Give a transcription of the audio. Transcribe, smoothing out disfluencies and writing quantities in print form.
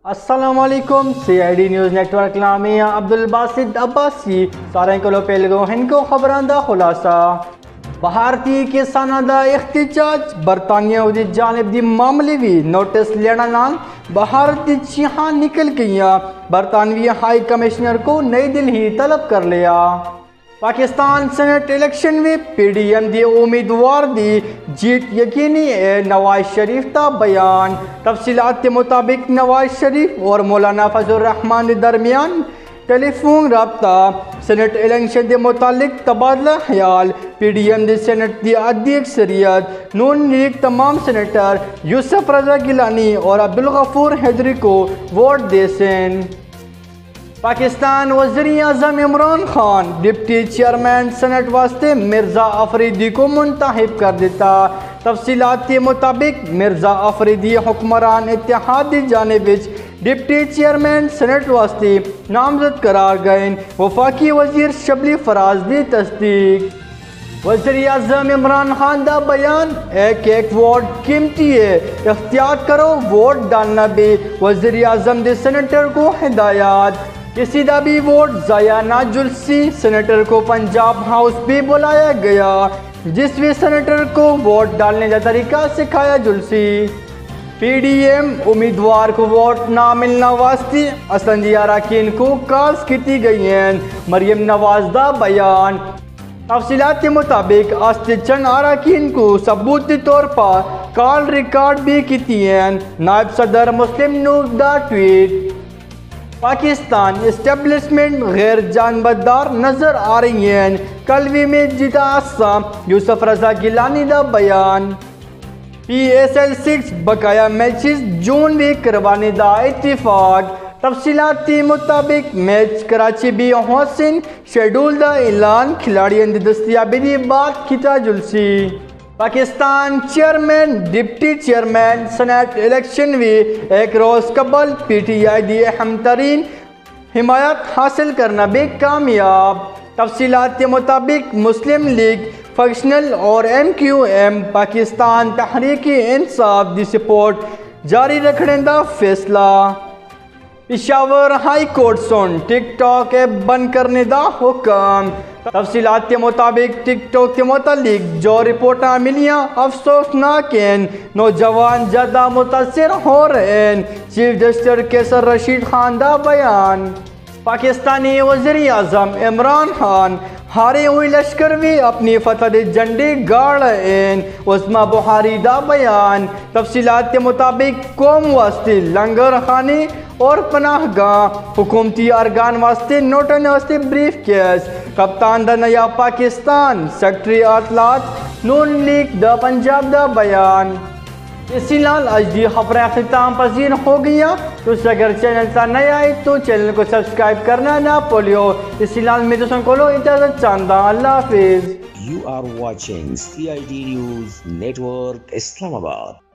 السلام علیکم CID news network نامی عبدالباسط عباسی سارے کو پہلگو ہن کو خبران دا خلاصہ بھارتی کسانہ دا احتجاج برطانیہ دی جانب دی معاملے بھی نوٹس لینا نال بھارت دی چیہاں نکل گیا برطانوی ہائی کمشنر کو نئی دہلی طلب کر لیا پاکستان سینٹ الیکشن میں PDM دی امیدوار دی جیت یقینی ہے نواز شریف تا بیان تفصیلات کے مطابق نواز شریف اور مولانا فضل الرحمان درمیان ٹیلی فون رابطہ سینٹ الیکشن دے متعلق تبادلہ خیال PDM دی سینٹ دی عدی اکثریت نون لیگ تمام سینیٹر یوسف رضا گیلانی اور عبدالغفور حیدری کو ووٹ دے سن پاکستان وزیر اعظم Imran Khan deputy chairman Senate واسطے مرزا افریدی کو منتخب کر دیتا تفصیلات کے مطابق مرزا افریدی حکمران اتحاد دی جانب ڈپٹی چیئرمین سینٹ واسطے نامزد قرار گئے وفاقی وزیر شبلی فراز دی تصدیق وزیر اعظم عمران خان دا بیان ایک ووٹ قیمتی ہے احتیاط کرو ووٹ ڈالنا بھی وزیر اعظم دے سینیٹر کو ہدایات کسی دا بھی ووٹ ضائع نہ جلسی سینیٹر کو پنجاب ہاؤس بھی بلایا گیا جس بھی سینیٹر کو ووٹ ڈالنے کا طریقہ سکھایا جلسی PDM امیدوار کو ووٹ نہ ملنا واسطے اسمبلی اراکین کو کالز کی گئی ہیں مریم نواز دا بیان تفصیلات کے مطابق آستے چند اراکین کو ثبوتی طور پر کال ریکارڈ بھی کی ہیں نائب صدر مسلم نور دا ٹویٹ پاکستان اسٹیبلشمنٹ غیر جانبدار نظر آ رہی ہیں کلوی میں جیتا اسام یوسف رضا گیلانی دا بیان PSL 6 بقایا میچز جون میں کروانے دا اتفاق تفصیلات کے مطابق میچ کراچی بھی حسین شیڈول دا اعلان کھلاڑیوں دی دستیابی دی بات کھتا جلسی Pakistan chairman deputy chairman Senate election بھی ایک روز قبل PTI دی اہم ترین حمایت حاصل کرنا بھی کامیاب تفصیلات کے مطابق مسلم لیگ فنکشنل اور MQM پاکستان تحریک انصاف دی سپورٹ جاری رکھنے دا فیصلہ پشاور ہائی کورٹ سن ٹک ٹاک ایپ بند کرنے دا حکم تفصیلات کے مطابق ٹک ٹاک کے متعلق جو رپورٹاں ملیاں افسوسناک ہیں نوجوان زیادہ متاثر ہو رہے ہیں چیف جسٹس کیسر رشید خان دا بیان پاکستانی وزیر اعظم عمران خان ہارے ہوئی لشکر بھی اپنی فتح دے جھنڈے گاڑ رہے ہیں عظما بخاری دا بیان تفصیلات کے مطابق قوم واسطے لنگر خانے اور پناہ گاہ حکومتی ارگان واسطے نوٹن واسطے بریف کیس کپتان دا نیا پاکستان سیکٹری اطلاعات نون لیگ دا پنجاب دا بیان اسی لال آج دی خبریں اختتام پذیر ہو گیا تو اگر چینل تا نیا آئی تو چینل کو سبسکرائب کرنا نہ بھولیو اسی لال میں دوستوں کو لو اجازت چاہتا اللہ حافظ You are watching CID News Network Islamabad.